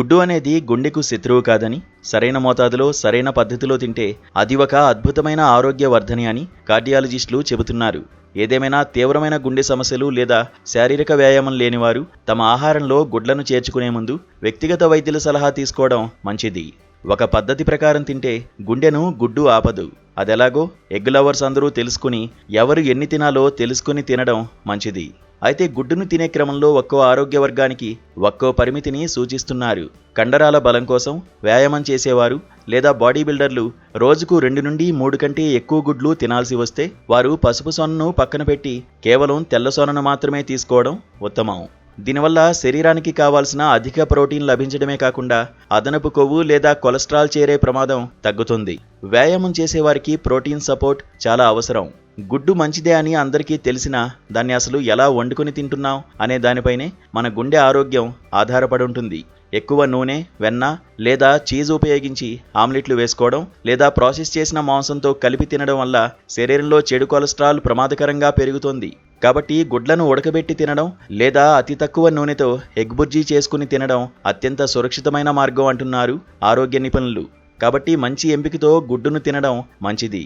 గుడ్డు అనేది గుండెకు శత్రువు కాదని, సరైన మోతాదులో సరైన పద్ధతిలో తింటే అది ఒక అద్భుతమైన ఆరోగ్య వర్ధని అని కార్డియాలజిస్టులు చెబుతున్నారు. ఏదేమైనా తీవ్రమైన గుండె సమస్యలు లేదా శారీరక వ్యాయామం లేనివారు తమ ఆహారంలో గుడ్లను చేర్చుకునే ముందు వ్యక్తిగత వైద్యుల సలహా తీసుకోవడం మంచిది. ఒక పద్ధతి ప్రకారం తింటే గుండెను గుడ్డు ఆపదు. అదెలాగో ఎగ్ లవర్స్ అందరూ తెలుసుకుని ఎవరు ఎన్ని తినాలో తెలుసుకుని తినడం మంచిది. అయితే గుడ్డును తినే క్రమంలో ఒక్కో ఆరోగ్య వర్గానికి ఒక్కో పరిమితిని సూచిస్తున్నారు. కండరాల బలం కోసం వ్యాయామం చేసేవారు లేదా బాడీ బిల్డర్లు రోజుకు 2 నుండి 3 కంటే ఎక్కువ గుడ్లు తినాల్సి వస్తే వారు పసుపు సొనను పక్కన పెట్టి కేవలం తెల్ల సొనను మాత్రమే తీసుకోవడం ఉత్తమం. దీనివల్ల శరీరానికి కావాల్సిన అధిక ప్రోటీన్ లభించడమే కాకుండా అదనపు కొవ్వు లేదా కొలెస్ట్రాల్ చేరే ప్రమాదం తగ్గుతుంది. వ్యాయామం చేసేవారికి ప్రోటీన్ సపోర్ట్ చాలా అవసరం. గుడ్డు మంచిదే అని అందరికీ తెలిసినా దాన్ని అసలు ఎలా వండుకొని తింటున్నాం అనే దానిపైనే మన గుండె ఆరోగ్యం ఆధారపడి ఉంటుంది. ఎక్కువ నూనె, వెన్న లేదా చీజ్ ఉపయోగించి ఆమ్లెట్లు వేసుకోవడం లేదా ప్రాసెస్ చేసిన మాంసంతో కలిపి తినడం వల్ల శరీరంలో చెడు కొలెస్ట్రాల్ ప్రమాదకరంగా పెరుగుతోంది. కాబట్టి గుడ్లను ఉడకబెట్టి తినడం లేదా అతి తక్కువ నూనెతో ఎగ్ బుర్జీ చేసుకుని తినడం అత్యంత సురక్షితమైన మార్గం అంటున్నారు ఆరోగ్య నిపుణులు. కాబట్టి మంచి ఎంపికతో గుడ్డును తినడం మంచిది.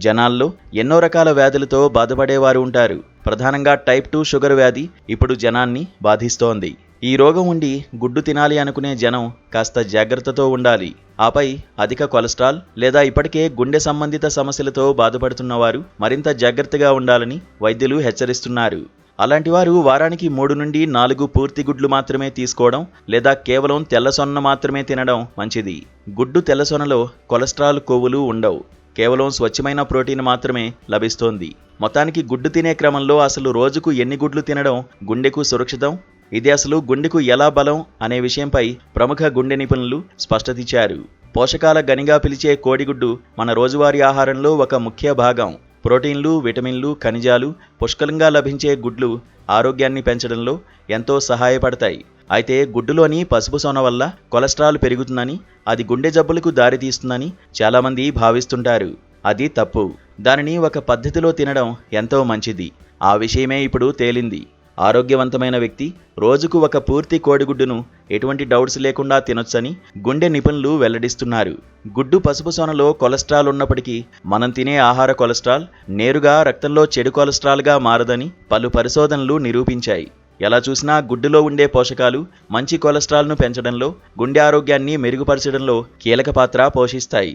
జనాల్లో ఎన్నో రకాల వ్యాధులతో బాధపడేవారు ఉంటారు. ప్రధానంగా టైప్ 2 షుగర్ వ్యాధి ఇప్పుడు జనాన్ని బాధిస్తోంది. ఈ రోగం ఉండి గుడ్డు తినాలి అనుకునే జనం కాస్త జాగ్రత్తతో ఉండాలి. ఆపై అధిక కొలెస్ట్రాల్ లేదా ఇప్పటికే గుండె సంబంధిత సమస్యలతో బాధపడుతున్నవారు మరింత జాగ్రత్తగా ఉండాలని వైద్యులు హెచ్చరిస్తున్నారు. అలాంటి వారు వారానికి 3 నుండి 4 పూర్తి గుడ్లు మాత్రమే తీసుకోవడం లేదా కేవలం తెల్లసొన్న మాత్రమే తినడం మంచిది. గుడ్డు తెల్లసొనలో కొలెస్ట్రాల్, కొవ్వులు ఉండవు. కేవలం స్వచ్ఛమైన ప్రోటీన్ మాత్రమే లభిస్తోంది. మొత్తానికి గుడ్డు తినే క్రమంలో అసలు రోజుకు ఎన్ని గుడ్లు తినడం గుండెకు సురక్షితం, ఇది అసలు గుండెకు ఎలా బలం అనే విషయంపై ప్రముఖ గుండె నిపుణులు స్పష్టతిచ్చారు. పోషకాల గనిగా పిలిచే కోడిగుడ్డు మన రోజువారీ ఆహారంలో ఒక ముఖ్య భాగం. ప్రోటీన్లు, విటమిన్లు, ఖనిజాలు పుష్కలంగా లభించే గుడ్లు ఆరోగ్యాన్ని పెంచడంలో ఎంతో సహాయపడతాయి. అయితే గుడ్డులోని పసుపు సొన వల్ల కొలెస్ట్రాల్ పెరుగుతుందని, అది గుండె జబ్బులకు దారితీస్తుందని చాలామంది భావిస్తుంటారు. అది తప్పు. దానిని ఒక పద్ధతిలో తినడం ఎంతో మంచిది. ఆ విషయమే ఇప్పుడు తేలింది. ఆరోగ్యవంతమైన వ్యక్తి రోజుకు ఒక పూర్తి కోడిగుడ్డును ఎటువంటి డౌట్స్ లేకుండా తినొచ్చని గుండె నిపుణులు వెల్లడిస్తున్నారు. గుడ్డు పసుపు సొనలో కొలెస్ట్రాల్ ఉన్నప్పటికీ మనం తినే ఆహార కొలెస్ట్రాల్ నేరుగా రక్తంలో చెడు కొలెస్ట్రాల్గా మారదని పలు పరిశోధనలు నిరూపించాయి. ఎలా చూసినా గుడ్డులో ఉండే పోషకాలు మంచి కొలెస్ట్రాల్ను పెంచడంలో, గుండె ఆరోగ్యాన్ని మెరుగుపరచడంలో కీలక పాత్ర పోషిస్తాయి.